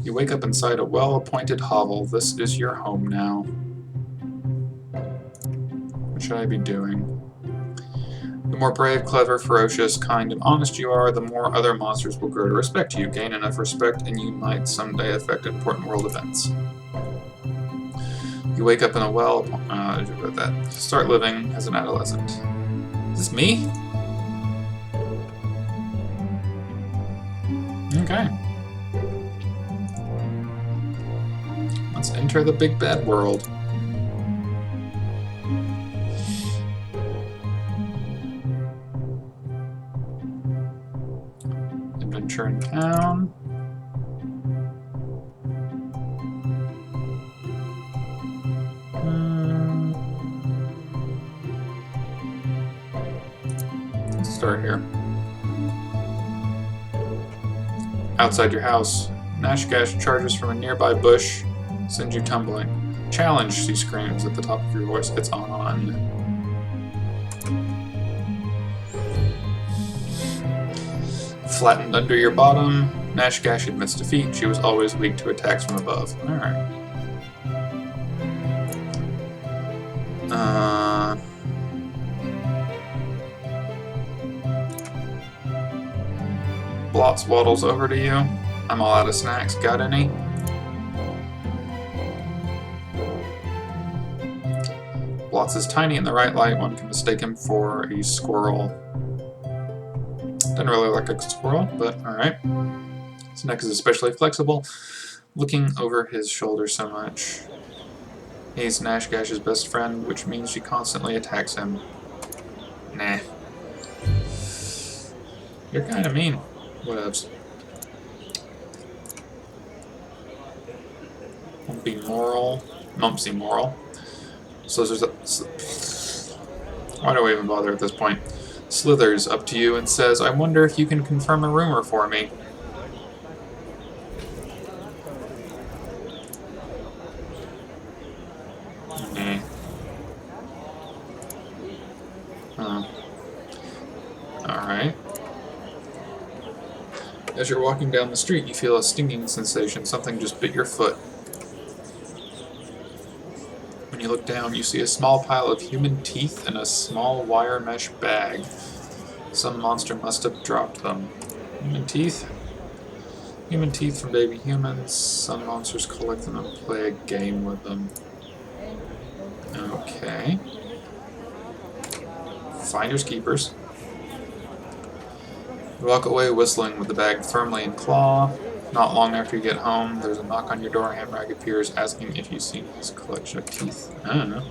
You wake up inside a well-appointed hovel. This is your home now. What should I be doing? The more brave, clever, ferocious, kind, and honest you are, the more other monsters will grow to respect you. Gain enough respect, and you might someday affect important world events. You wake up in a well... Start living as an adolescent. Is this me? Okay. Let's enter the big bad world. Adventure in town. Let's start here. Outside your house, Nashgash charges from a nearby bush, sends you tumbling. Challenge, she screams at the top of your voice. It's on. Flattened under your bottom, Nashgash admits defeat. She was always weak to attacks from above. Alright. Blotz waddles over to you. I'm all out of snacks. Got any? Blotz is tiny in the right light. One can mistake him for a squirrel. Doesn't really look like a squirrel, but alright. His neck is especially flexible, looking over his shoulder so much. He's Nashgash's best friend, which means she constantly attacks him. Nah. You're kinda mean. Whatevs. Mumpsy moral. So there's a... Why do I even bother at this point? Slithers up to you and says, I wonder if you can confirm a rumor for me. Alright. As you're walking down the street, you feel a stinging sensation. Something just bit your foot. When you look down, you see a small pile of human teeth in a small wire mesh bag. Some monster must have dropped them. Human teeth? Human teeth from baby humans. Some monsters collect them and play a game with them. Okay. Finders keepers. You walk away whistling with the bag firmly in claw. Not long after you get home, there's a knock on your door. Hamrag appears, asking if you've seen his collection of teeth. I don't know.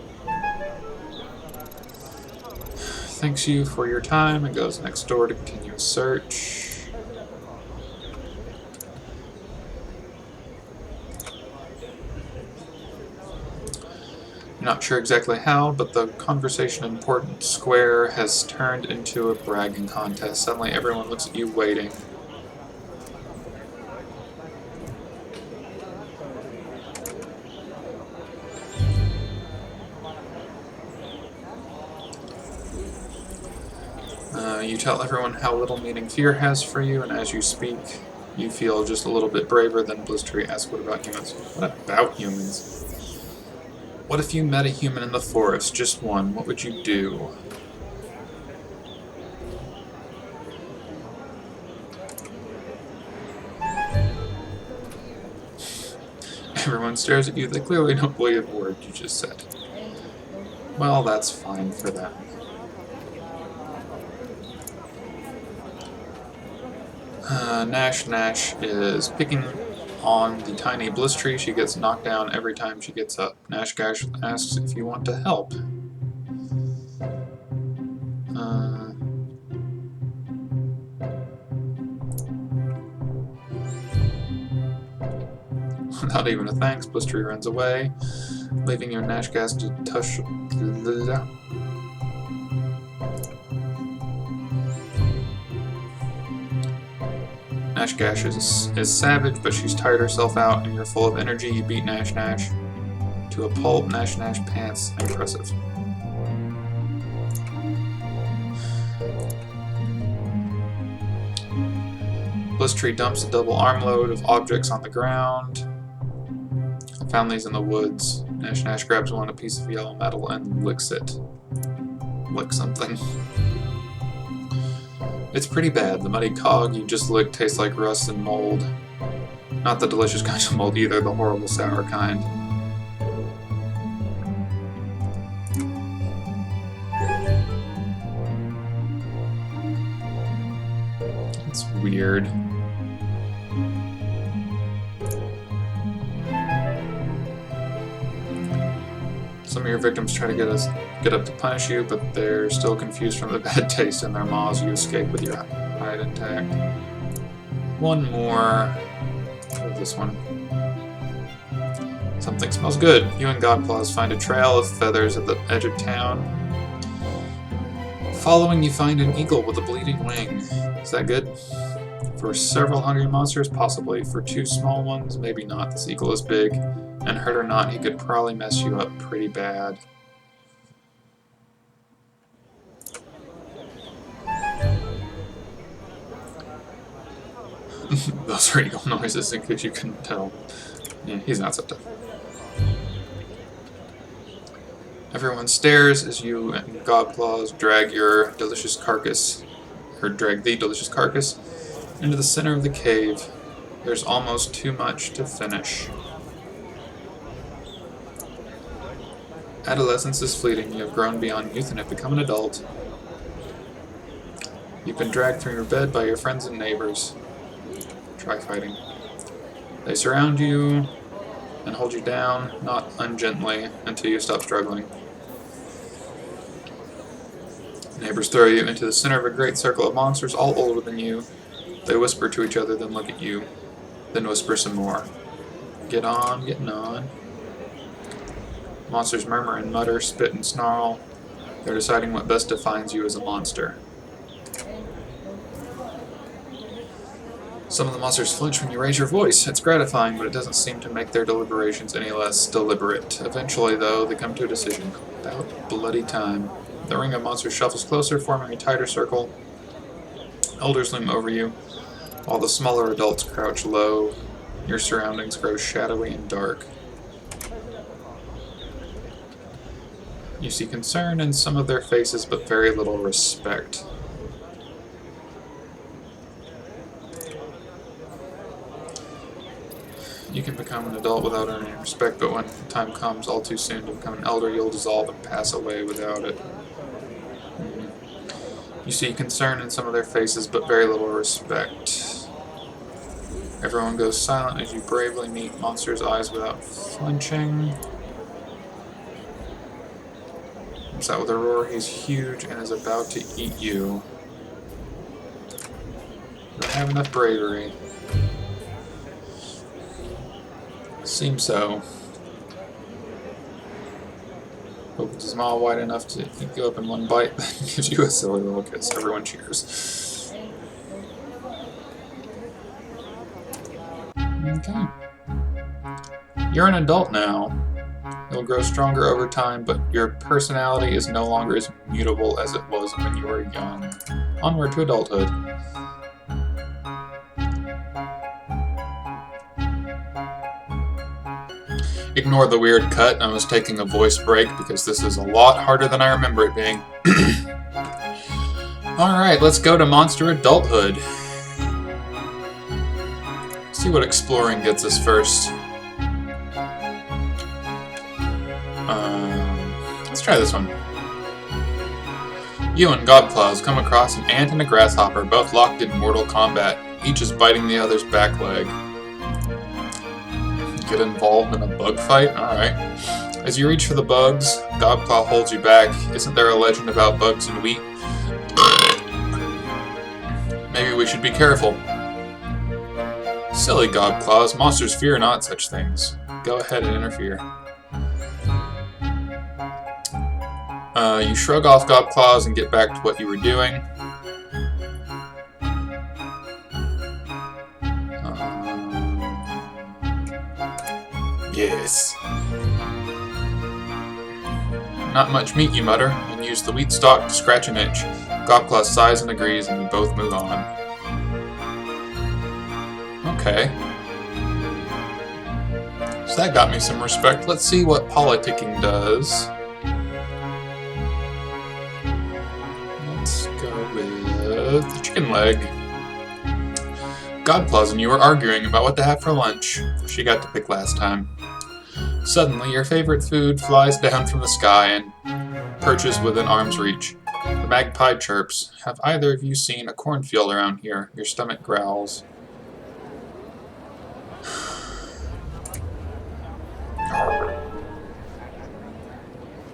Thanks you for your time and goes next door to continue a search. Not sure exactly how, but the conversation in Important Square has turned into a bragging contest. Suddenly everyone looks at you waiting. You tell everyone how little meaning fear has for you, and as you speak, you feel just a little bit braver than Blistery asks, what about humans? What about humans? What if you met a human in the forest, just one? What would you do? Everyone stares at you. They clearly don't believe a word you just said. Well, that's fine for them. Nash is picking on the tiny Blistery. She gets knocked down every time she gets up. Nashgash asks if you want to help. Without even a thanks, Blistery runs away, leaving you and Nashgash to touch. Nashgash is savage, but she's tired herself out, and you're full of energy. You beat Nash to a pulp. Nash pants. Impressive. This tree dumps a double armload of objects on the ground. I found these in the woods. Nash Nash grabs one, a piece of yellow metal, and licks it. Lick something. It's pretty bad. The muddy cog you just licked tastes like rust and mold. Not the delicious kind of mold either, the horrible sour kind. It's weird. Some of your victims try to get up to punish you, but they're still confused from the bad taste in their maws. You escape with your hide intact. One more. This one. Something smells good. You and Godclaws find a trail of feathers at the edge of town. Following, you find an eagle with a bleeding wing. Is that good? For several hungry monsters, possibly. For two small ones, maybe not. This eagle is big, and hurt or not, he could probably mess you up pretty bad. Those are eagle noises, in case you couldn't tell. Yeah, he's not so tough. Everyone stares as you and Godclaws drag your delicious carcass, or drag the delicious carcass, into the center of the cave. There's almost too much to finish. Adolescence is fleeting. You have grown beyond youth and have become an adult. You've been dragged from your bed by your friends and neighbors. Try fighting. They surround you and hold you down, not ungently, until you stop struggling. Neighbors throw you into the center of a great circle of monsters, all older than you. They whisper to each other, then look at you, then whisper some more. Get on, getting on. Monsters murmur and mutter, spit and snarl. They're deciding what best defines you as a monster. Some of the monsters flinch when you raise your voice. It's gratifying, but it doesn't seem to make their deliberations any less deliberate. Eventually, though, they come to a decision. About bloody time. The ring of monsters shuffles closer, forming a tighter circle. Elders loom over you, while the smaller adults crouch low. Your surroundings grow shadowy and dark. You see concern in some of their faces, but very little respect. You can become an adult without earning respect, but when the time comes all too soon to become an elder, you'll dissolve and pass away without it. You see concern in some of their faces, but very little respect. Everyone goes silent as you bravely meet Monster's eyes without flinching. Comes out with a roar. He's huge and is about to eat you. You don't have enough bravery. Seems so. Opens his mouth wide enough to eat you up in one bite, then gives you a silly little kiss. Everyone cheers. Okay. You're an adult now. You'll grow stronger over time, but your personality is no longer as mutable as it was when you were young. Onward to adulthood. Ignore the weird cut. I was taking a voice break because this is a lot harder than I remember it being. Alright, let's go to Monster Adulthood. See what exploring gets us first. Let's try this one. You and Godclaws come across an ant and a grasshopper, both locked in mortal combat. Each is biting the other's back leg. Get involved in a bug fight? Alright. As you reach for the bugs, Godclaw holds you back. Isn't there a legend about bugs and wheat? Maybe we should be careful. Silly Godclaws, monsters fear not such things. Go ahead and interfere. You shrug off Godclaws and get back to what you were doing. Yes. Not much meat, you mutter, and use the wheat stalk to scratch an itch. Godclaw sighs and agrees, and you both move on. Okay. So that got me some respect. Let's see what politicking does. Let's go with the chicken leg. Godplaws and you were arguing about what to have for lunch. She got to pick last time. Suddenly, your favorite food flies down from the sky and perches within arm's reach. The magpie chirps. Have either of you seen a cornfield around here? Your stomach growls.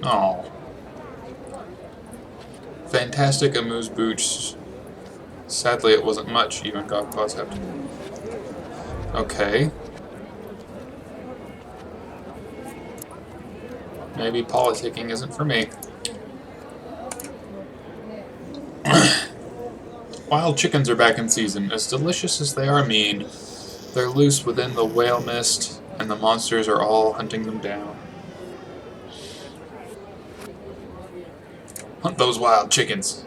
Oh. Fantastic amuse-bouche. Sadly, it wasn't much, even Godpaws have to. Okay. Maybe politicking isn't for me. Wild chickens are back in season. As delicious as they are mean, they're loose within the whale mist, and the monsters are all hunting them down. Hunt those wild chickens.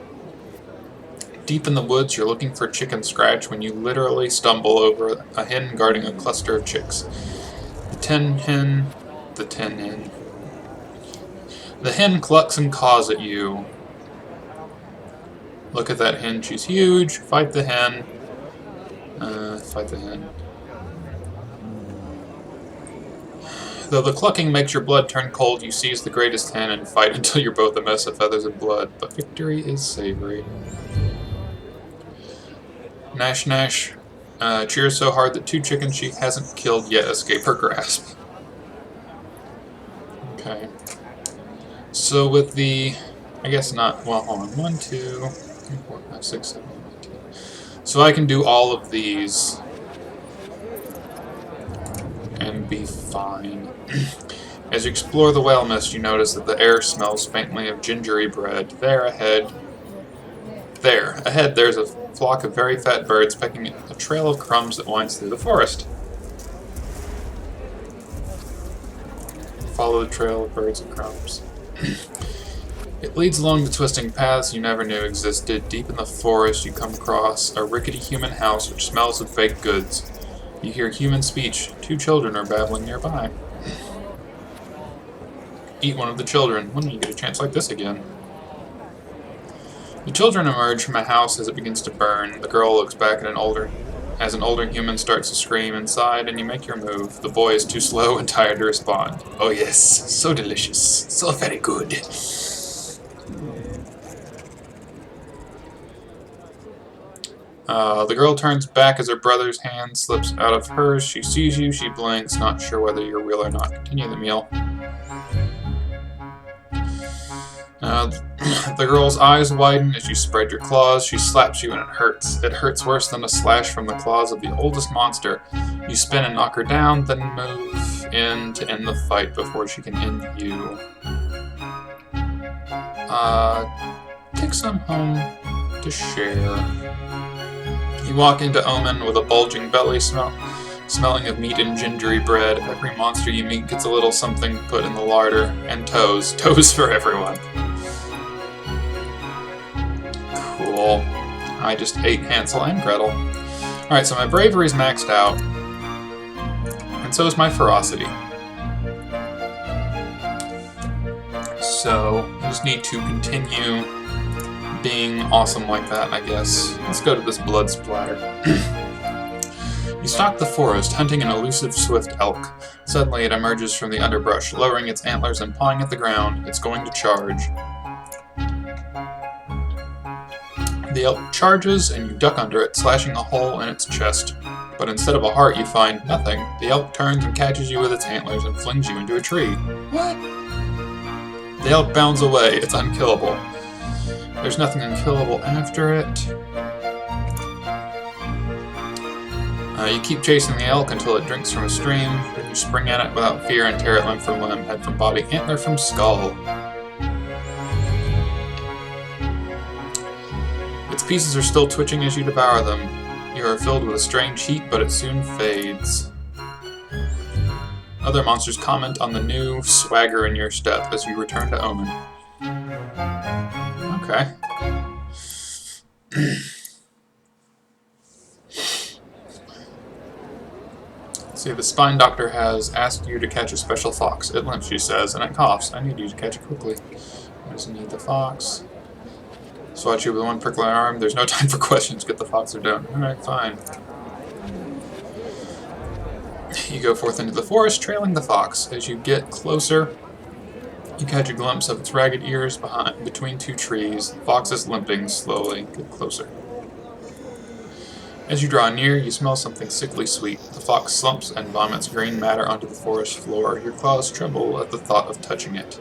Deep in the woods, you're looking for chicken scratch when you literally stumble over a hen guarding a cluster of chicks. The hen clucks and caws at you. Look at that hen, she's huge. Fight the hen. Fight the hen. Though the clucking makes your blood turn cold, you seize the greatest hen and fight until you're both a mess of feathers and blood. But victory is savory. Nash Nash cheers so hard that two chickens she hasn't killed yet escape her grasp. Okay. So with the... I guess not... Well, hold on. 1, 2, 3, 4, 5, 6, 7, 8, 9, 10. So I can do all of these and be fine. As you explore the whale mist, you notice that the air smells faintly of gingery bread. Ahead, there's a flock of very fat birds pecking a trail of crumbs that winds through the forest. Follow the trail of birds and crumbs. It leads along the twisting paths you never knew existed. Deep in the forest, you come across a rickety human house which smells of baked goods. You hear human speech. Two children are babbling nearby. Eat one of the children. When do you get a chance like this again? The children emerge from a house as it begins to burn. The girl looks back at an older human starts to scream inside, and you make your move. The boy is too slow and tired to respond. Oh yes, so delicious. So very good. The girl turns back as her brother's hand slips out of hers. She sees you, she blinks, not sure whether you're real or not. Continue the meal. The girl's eyes widen as you spread your claws. She slaps you and it hurts. It hurts worse than a slash from the claws of the oldest monster. You spin and knock her down, then move in to end the fight before she can end you. Take some home to share. You walk into Omen with a bulging belly smelling of meat and gingery bread. Every monster you meet gets a little something put in the larder. And toes. Toes for everyone. Cool. I just ate Hansel and Gretel. Alright, so my bravery's maxed out. And so is my ferocity. So, I just need to continue being awesome like that, I guess. Let's go to this blood splatter. You stalk the forest, hunting an elusive swift elk. Suddenly it emerges from the underbrush, lowering its antlers and pawing at the ground. It's going to charge. The elk charges, and you duck under it, slashing a hole in its chest. But instead of a heart, you find nothing. The elk turns and catches you with its antlers and flings you into a tree. What? The elk bounds away. It's unkillable. There's nothing unkillable after it. You keep chasing the elk until it drinks from a stream. Then you spring at it without fear and tear it limb from limb, head from body, antler from skull. Its pieces are still twitching as you devour them. You are filled with a strange heat, but it soon fades. Other monsters comment on the new swagger in your step as you return to Omen. Okay. See, the spine doctor has asked you to catch a special fox. It limps, she says, and it coughs. I need you to catch it quickly. I just need the fox. Swat you with one prickly arm. There's no time for questions. Get the fox or don't. Alright, fine. You go forth into the forest, trailing the fox. As you get closer, you catch a glimpse of its ragged ears between two trees. The fox is limping slowly. Get closer. As you draw near, you smell something sickly sweet. The fox slumps and vomits green matter onto the forest floor. Your claws tremble at the thought of touching it.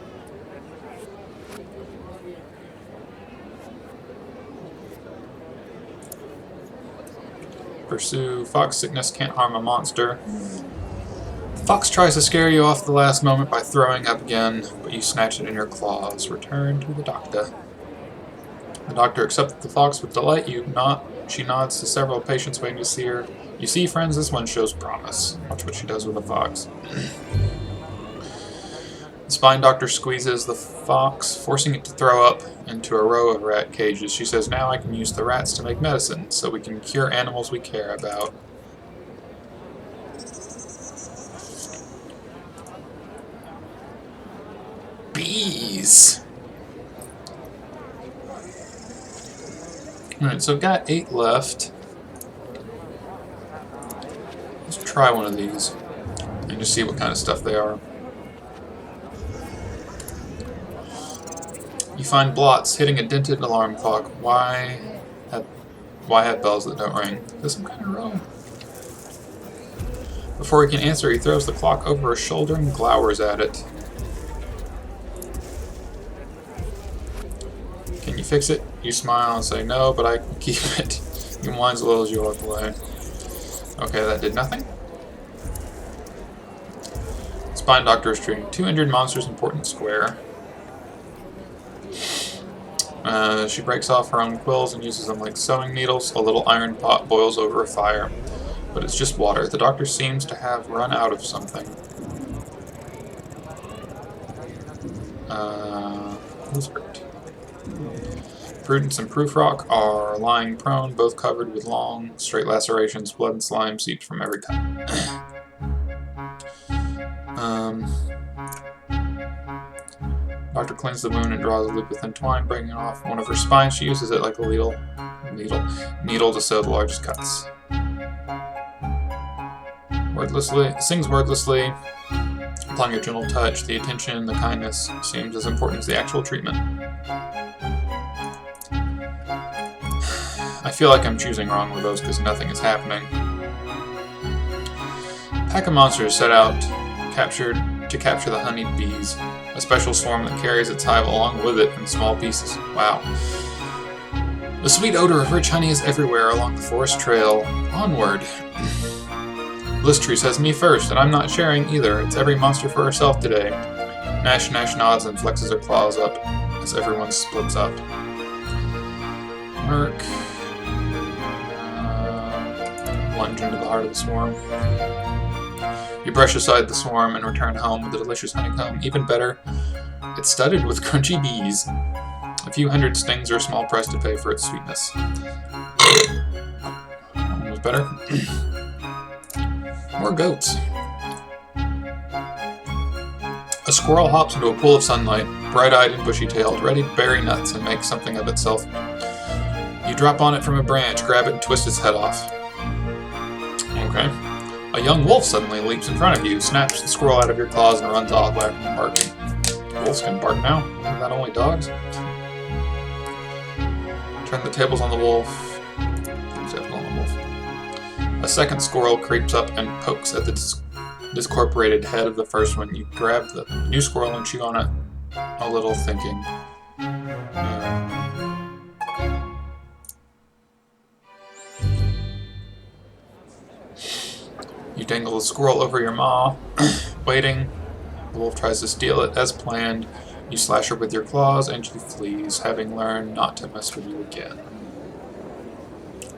Pursue. Fox sickness can't harm a monster. The fox tries to scare you off the last moment by throwing up again, but you snatch it in your claws. Return to the doctor. The doctor accepted the fox with delight. She nods to several patients waiting to see her. You see, friends, this one shows promise. Watch what she does with the fox. The spine doctor squeezes the fox, forcing it to throw up into a row of rat cages. She says, now I can use the rats to make medicine, so we can cure animals we care about. Bees! Alright, so I've got 8 left. Let's try one of these and just see what kind of stuff they are. You find blots hitting a dented alarm clock. Why have bells that don't ring? There's some kind of wrong. Before he can answer, he throws the clock over his shoulder and glowers at it. Can you fix it? You smile and say, no, but I can keep it. He whines a little as you walk away. Okay, that did nothing. Spine doctor is treating 2 injured monsters in Portland Square. She breaks off her own quills and uses them like sewing needles. A little iron pot boils over a fire, but it's just water. The doctor seems to have run out of something. Who's hurt? Prudence and Proofrock are lying prone, both covered with long, straight lacerations. Blood and slime seeped from every cut. Doctor cleans the wound and draws a loop with thin twine, breaking off one of her spines. She uses it like a needle to sew the largest cuts. Sings wordlessly, applying a gentle touch. The attention, the kindness seems as important as the actual treatment. I feel like I'm choosing wrong with those because nothing is happening. A pack of monsters set out to capture the honeyed bees, a special swarm that carries its hive along with it in small pieces. Wow. The sweet odor of rich honey is everywhere along the forest trail. Onward. Blistry says me first, and I'm not sharing either. It's every monster for herself today. Nash nods and flexes her claws up as everyone splits up. Merc. Lunge into the heart of the swarm. You brush aside the swarm and return home with a delicious honeycomb. Even better, it's studded with crunchy bees. A few hundred stings are a small price to pay for its sweetness. That one was better. More goats. A squirrel hops into a pool of sunlight, bright-eyed and bushy-tailed, ready to bury nuts and make something of itself. You drop on it from a branch, grab it, and twist its head off. Okay. A young wolf suddenly leaps in front of you, snaps the squirrel out of your claws, and runs off laughing and barking. Wolves can bark now. Isn't that only dogs? Turn the tables on the wolf. A second squirrel creeps up and pokes at the discorporated head of the first one. You grab the new squirrel and chew on it a little, thinking. You dangle the squirrel over your maw, waiting. The wolf tries to steal it as planned. You slash her with your claws and she flees, having learned not to mess with you again.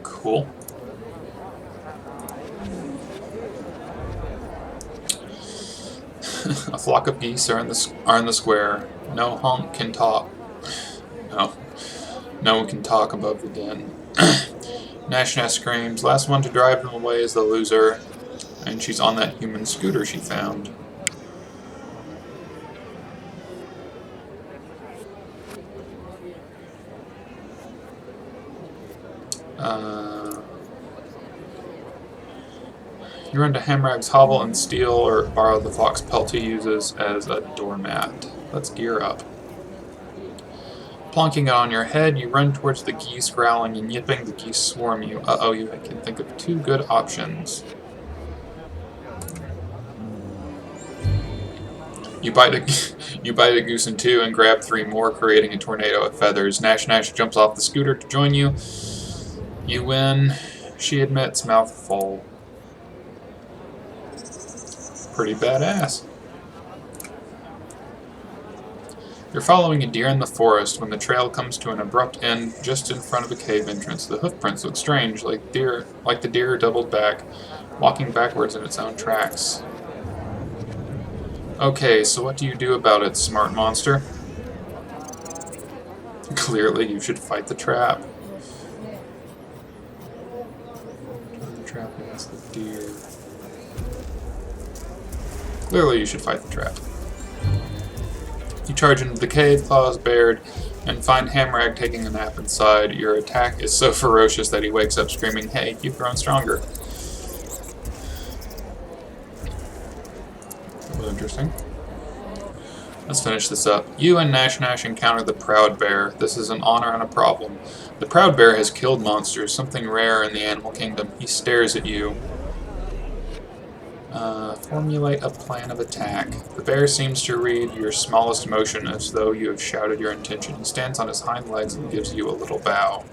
Cool. A flock of geese are in the square. No honk can talk. No one can talk above the din. Nash screams. Last one to drive them away is the loser. And she's on that human scooter she found. You run to Hamrag's hovel and steal or borrow the fox pelt he uses as a doormat. Let's gear up. Plonking it on your head, you run towards the geese, growling and yipping. The geese swarm you. Uh-oh, you can think of 2 good options. You bite a goose in 2 and grab 3 more, creating a tornado of feathers. Nash Nash jumps off the scooter to join you. You win, she admits, mouth full. Pretty badass. You're following a deer in the forest when the trail comes to an abrupt end just in front of a cave entrance. The hoofprints look strange, like the deer doubled back, walking backwards in its own tracks. Okay, so what do you do about it, smart monster? Clearly, you should fight the trap. The trap against the deer. Clearly, you should fight the trap. You charge into the cave, claws bared, and find Hamrag taking a nap inside. Your attack is so ferocious that he wakes up screaming, "Hey, you've grown stronger." That was interesting. Let's finish this up. You and Nash Nash encounter the Proud Bear. This is an honor and a problem. The Proud Bear has killed monsters, something rare in the animal kingdom. He stares at you. Formulate a plan of attack. The bear seems to read your smallest motion as though you have shouted your intention. He stands on his hind legs and gives you a little bow.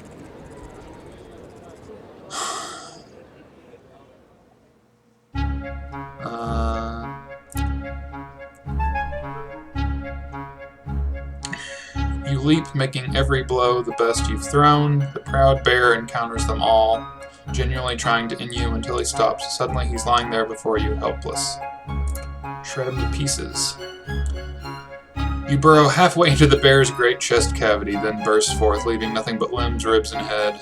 You leap, making every blow the best you've thrown. The Proud Bear encounters them all, genuinely trying to end you until he stops. Suddenly he's lying there before you, helpless. Shred him to pieces. You burrow halfway into the bear's great chest cavity, then burst forth, leaving nothing but limbs, ribs, and head.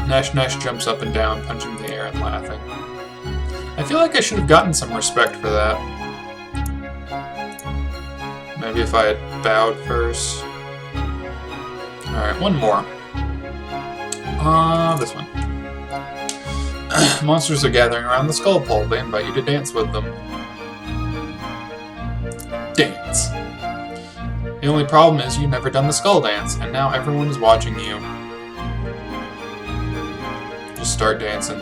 Nash Nash jumps up and down, punching the air and laughing. I feel like I should have gotten some respect for that. Maybe if I had bowed first. Alright, one more. This one. Monsters are gathering around the skull pole. They invite you to dance with them. Dance. The only problem is you've never done the skull dance, and now everyone is watching you. Just start dancing.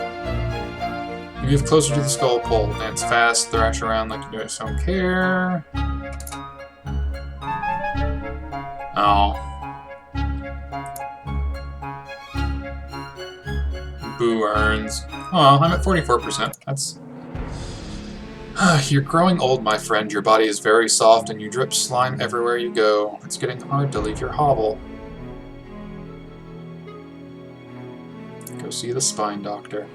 You move closer to the skull pole. Dance fast, thrash around like you just don't care. Oh. Boo earns. Oh, I'm at 44%. That's... You're growing old, my friend. Your body is very soft and you drip slime everywhere you go. It's getting hard to leave your hovel. Go see the spine doctor.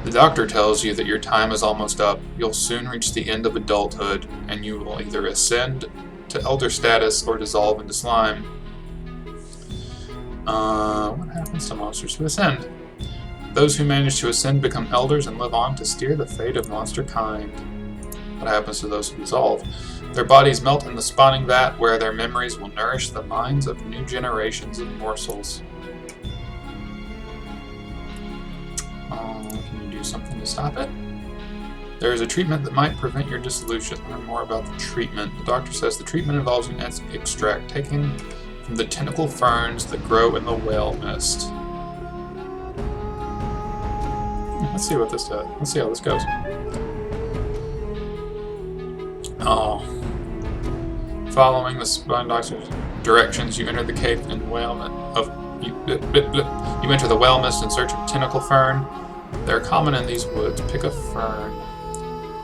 The doctor tells you that your time is almost up. You'll soon reach the end of adulthood, and you will either ascend to elder status or dissolve into slime. What happens to monsters who ascend? Those who manage to ascend become elders and live on to steer the fate of monster kind. What happens to those who dissolve? Their bodies melt in the spawning vat, where their memories will nourish the minds of new generations of morsels. Can you do something to stop it? There is a treatment that might prevent your dissolution. Learn more about the treatment. The doctor says the treatment involves an extract taken from the tentacle ferns that grow in the whale mist. Let's see what this does. Let's see how this goes. Oh. Following the spine doctor's directions, you enter the cave in whale mist you enter the whale mist in search of tentacle fern. They're common in these woods. Pick a fern.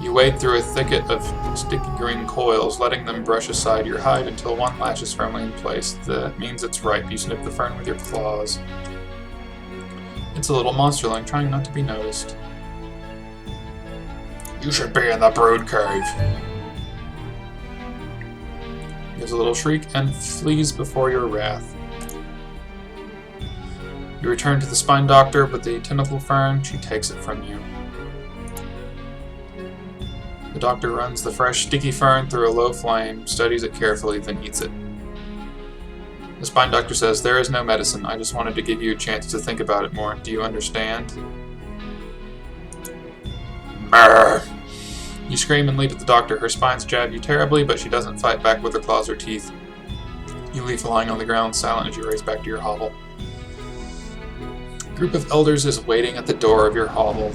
You wade through a thicket of sticky green coils, letting them brush aside your hide until one latches firmly in place. That means it's ripe. You snip the fern with your claws. It's a little monsterling, trying not to be noticed. You should be in the brood cave. He gives a little shriek and flees before your wrath. You return to the spine doctor, but the tentacle fern, she takes it from you. The doctor runs the fresh, sticky fern through a low flame, studies it carefully, then eats it. The spine doctor says, "There is no medicine. I just wanted to give you a chance to think about it more. Do you understand?" Brr. You scream and leap at the doctor. Her spines jab you terribly, but she doesn't fight back with her claws or teeth. You leave lying on the ground, silent as you race back to your hovel. A group of elders is waiting at the door of your hovel.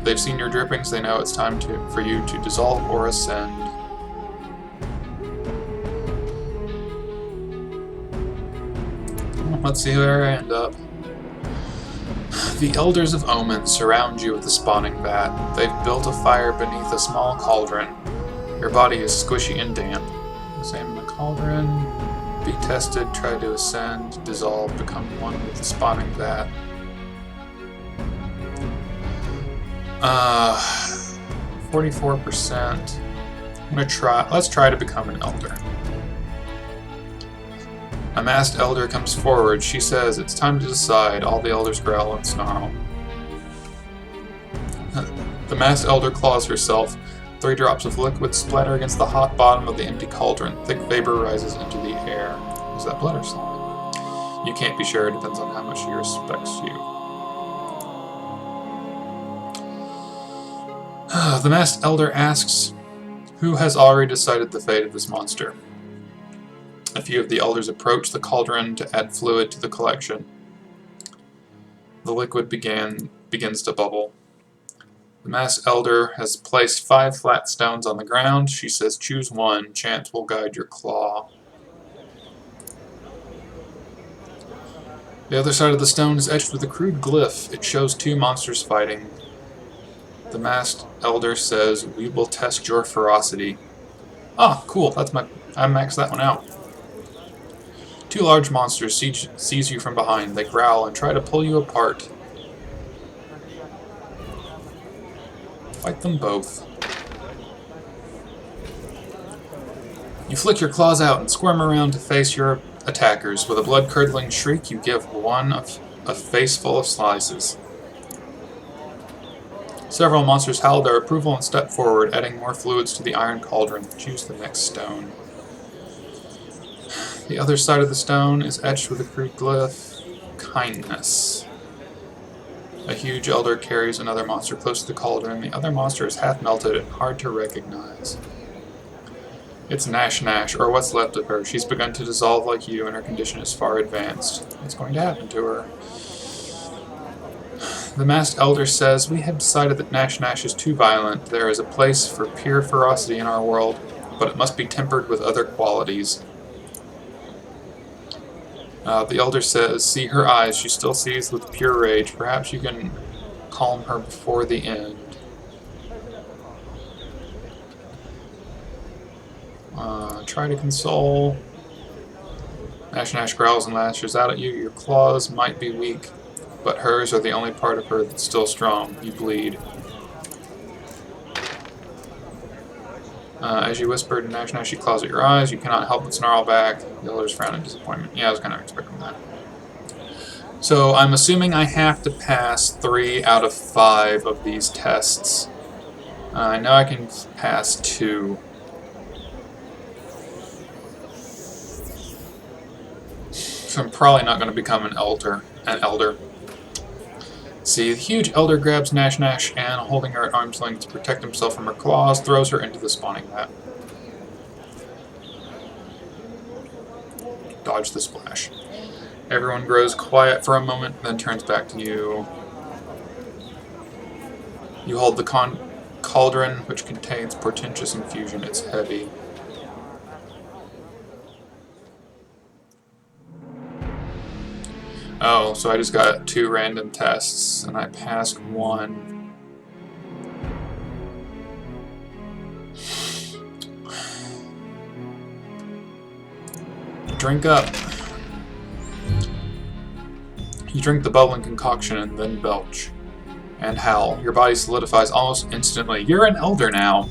They've seen your drippings. They know it's time for you to dissolve or ascend. Let's see where I end up. The Elders of Omen surround you with the spawning vat. They've built a fire beneath a small cauldron. Your body is squishy and damp. Examine the cauldron. Be tested. Try to ascend. Dissolve. Become one with the spawning vat. 44%. I'm gonna try. Let's try to become an elder. A masked elder comes forward. She says, "It's time to decide." All the elders growl and snarl. The masked elder claws herself. 3 drops of liquid splatter against the hot bottom of the empty cauldron. Thick vapor rises into the air. Is that blood or slime? You can't be sure. It depends on how much she respects you. The masked elder asks, "Who has already decided the fate of this monster?" A few of the elders approach the cauldron to add fluid to the collection. The liquid begins to bubble. The masked elder has placed 5 flat stones on the ground. She says, "Choose one. Chance will guide your claw." The other side of the stone is etched with a crude glyph. It shows 2 monsters fighting. The masked elder says, "We will test your ferocity." Ah, cool. I maxed that one out. 2 large monsters seize you from behind. They growl and try to pull you apart. Fight them both. You flick your claws out and squirm around to face your attackers. With a blood-curdling shriek, you give one a face full of slices. Several monsters howl their approval and step forward, adding more fluids to the iron cauldron. Choose the next stone. The other side of the stone is etched with a crude glyph. Kindness. A huge elder carries another monster close to the cauldron. The other monster is half melted and hard to recognize. It's Nash Nash, or what's left of her. She's begun to dissolve like you, and her condition is far advanced. What's going to happen to her? The masked elder says, "We have decided that Nash Nash is too violent. There is a place for pure ferocity in our world, but it must be tempered with other qualities." The elder says, "See her eyes. She still sees with pure rage. Perhaps you can calm her before the end." Try to console. Nash Nash growls and lashes out at you. Your claws might be weak, but hers are the only part of her that's still strong. You bleed. As you whisper to Nash Nash, she claws at your eyes. You cannot help but snarl back. The elders frown in disappointment. Yeah, I was kind of expecting that. So I'm assuming I have to pass 3 out of 5 of these tests. I know I can pass 2. So I'm probably not going to become an elder. See, the huge elder grabs Nash Nash and, holding her at arm's length to protect himself from her claws, throws her into the spawning vat. Dodge the splash. Everyone grows quiet for a moment, then turns back to you. You hold the cauldron, which contains portentous infusion. It's heavy. Oh, so I just got 2 random tests, and I passed 1. Drink up. You drink the bubbling concoction and then belch. And howl. Your body solidifies almost instantly. You're an elder now.